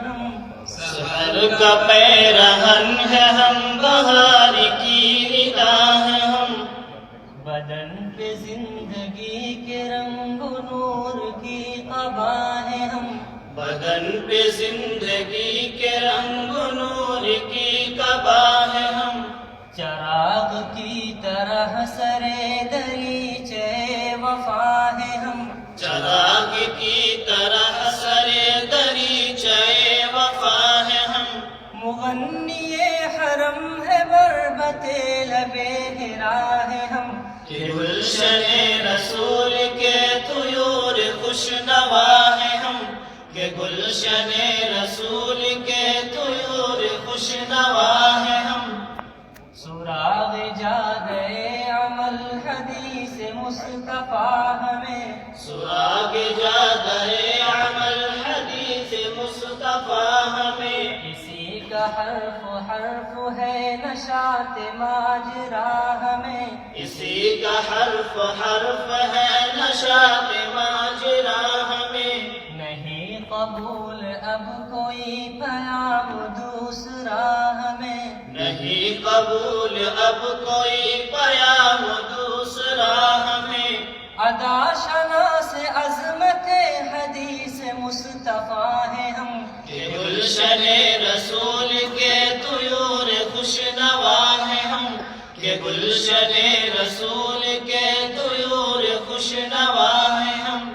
ہم، سحر کا پیرہن ہے ہم، بہار کی ندا ہے ہم، بدن پہ زندگی کے رنگ و نور کی قبا ہے ہم، بدن پہ زندگی کے رنگ و نور کی قبا ہے ہم، چراغ کی طرح سرے دریچے وفا ہے ہم، چراغ کی طرح سرے دریچے وفا ہے ہم، مغنی حرم ہے بربط لبے ہرا ہے ہم، کہ گلشن رسول کے طیور خوش نوا ہے ہم، کہ گلشن رسول کے طیور خوش نوا ہے ہم، سراغ جا گئے عمل حدیث مصطفیٰ ہمیں، سراغ جا گئے عمل حدیث مصطفیٰ ہمیں، اسی کا حرف حرف ہے نشاط ماجرا ہمیں، اسی کا حرف حرف ہے نشاط ماجرا ہمیں، نہیں قبول اب کوئی پیام دوسرا ہمیں، نہیں قبول اب کوئی پیام دوسرا ہمیں، ادا شناس عظمت حدیث مصطفیٰ ہے ہم، کہ گلشن رسول کے طیور خوش نوا ہے ہم، کہ گلشن رسول کے طیور خوش نوا ہے ہم،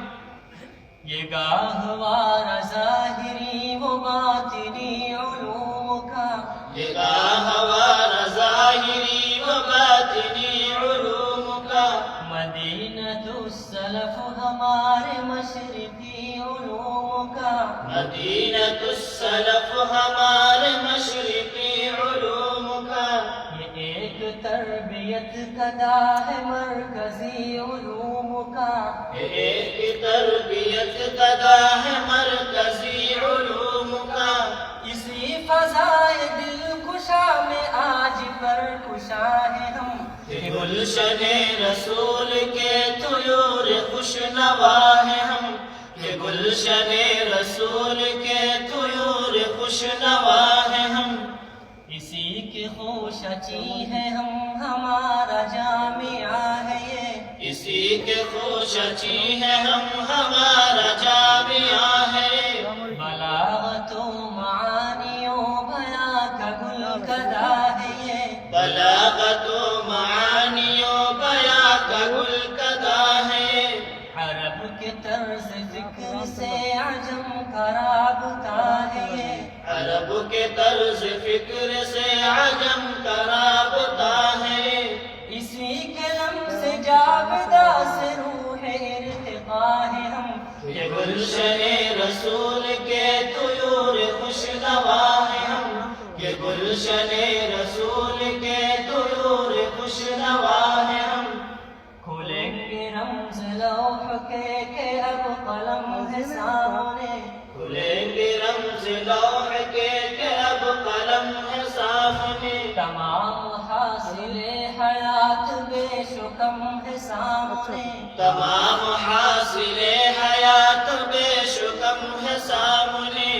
یہ گاہوار ظاہری و باطنی علوم کا، یہ گاہوار ظاہری و باطنی علوم کا، مدینہ السلف ہمارے مشرقی علوم کا، مدینۃ السلف ہمارے مشرقی علوم کا، یہ ایک تربیت کدا ہے مرکزی علوم کا، یہ ایک تربیت کدا ہے مرکزی علوم کا، اسی فضائے دل کشا میں آج پر کشا ہے ہم، کہ گلشن رسول کے طیور خوش نوا ہے ہم، کہ گلشن رسول کے طیور خوش نوا ہے ہم، اسی کی خوشچی ہے ہم، ہمارا جامعہ ہے یہ، اسی کے خوشچی ہے ہم، ہمارا جامعہ ہے، بلاغت و معانی و بیاں کا گل کدا ہے یہ، بلاغت و معانی و بیاں کا گل کدا ہے، عرب کے طرز فکر سے عجم کا رابطہ ہے یہ، عرب کے طرز فکر سے عجم کا رابطہ ہے، اسی کے لمس جاودہ سے روح ارتقا ہے ہم، کہ گلشن رسول کے طیور خوش نوا ہے ہم، کہ گلشن رسول کے طیور خوش نوا ہے ہم، کھولیں گے رمز لوح کے کہ اب قلم ہے سامنے، کھلیں گے رمز لوح کے کہ اب قلم ہے سامنے، تمام حاصل حیات بے شکم ہے سامنے، تمام حاصل حیات بے شکم ہے سامنے،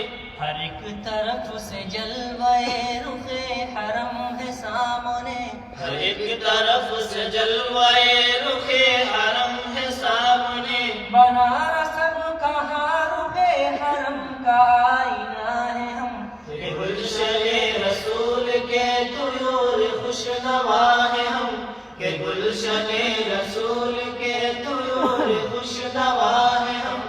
ہر ایک طرف سے جلوے رخ حرم ہے سامنے، ہر ایک طرف سے جلوے رخ حرم ہے سامنے، بنا سب کہاں رخ حرم کا آئینہ ہے ہم، کہ گلشن رسول کے طیور خوش نوا ہے ہم، کہ گلشن رسول کے طیور خوش نوا ہے ہم،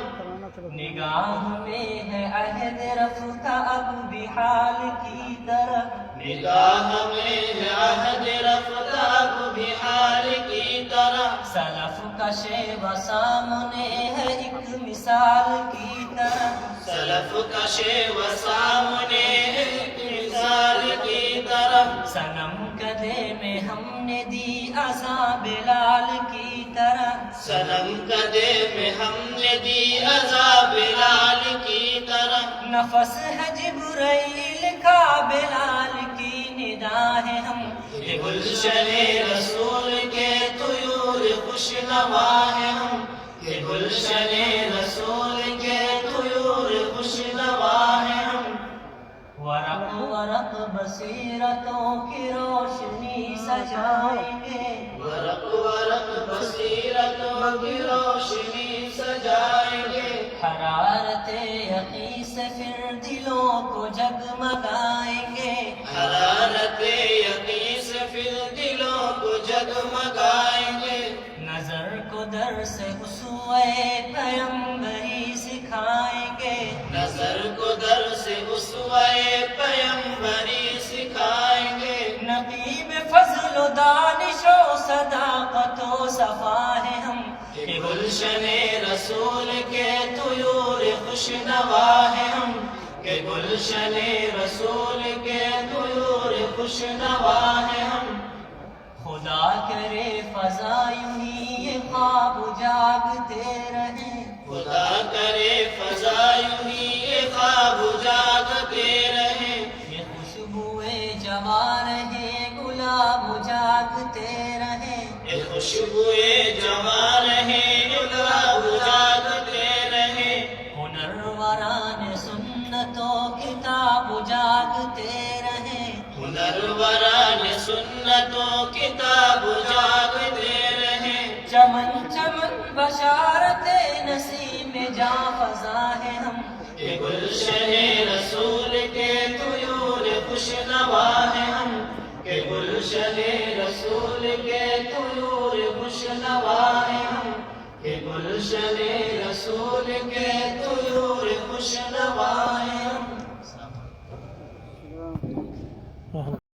نگاہ میں ہے عہد رفتہ اب بھی حال کی طرح، نگاہ میں ہے عہد رفتہ اب بھی حال کی طرح، سلف کا شیوہ سامنے ہے ایک مثال کی طرح، سلف کا شیوہ سامنے ہے ایک مثال کی طرح، صنم کدے میں ہم نے دی عذاب بلال کی طرح، صنم کدے میں ہم نے دی عذاب بلال کی طرح، نفس ہے جبرائیل کا بلال کی ندا ہے ہم، کہ گلشن رسول کے طیور خوش نوا ہے ہم، کہ گلشن رسول کے طیور خوش نوا ہے ہم، ورق ورق بصیرتوں کی روشنی سجائیں گے، ورق ورق بصیرتوں کی روشنی سجائیں گے، حرارت یقین سے پھر دلوں کو جگمگائیں گے، حرارت یقین سے پھر دلوں کو جگمگائیں گے، نظر کو درس اسوہ پیمبری سکھائیں گے، نظر کو درس اسوہ پیمبری سکھائیں گے، نقیب فضل و دانش و صداقت و صفا ہے ہم، کہ گلشن رسول کے طیور خوش نوا ہے ہم، کہ گلشن رسول کے طیور خوش نوا ہے ہم، خدا کرے فضا یوں ہی یہ خواب جاگتے رہیں، خدا کرے فضا یوں ہی یہ خواب جاگتے رہیں، یہ خوشبوئے جوا رہے گلاب جاگتے رہیں، یہ خوشبوئے جواں رہے گلاب جاگتے رہے، ہنروران سنت و کتاب جاگتے رہیں، ہنروران سنت و کتاب جاگتے رہے، چمن چمن بشارت نسیم جاں فضا ہے ہم، کہ گلشن رسول کے طیور خوش نوا ہے ہم، کہ گلشن رسول کے طیور خوش نوا ہے ہم، کہ گلشن رسول کے طیور خوش نوا ہے ہم۔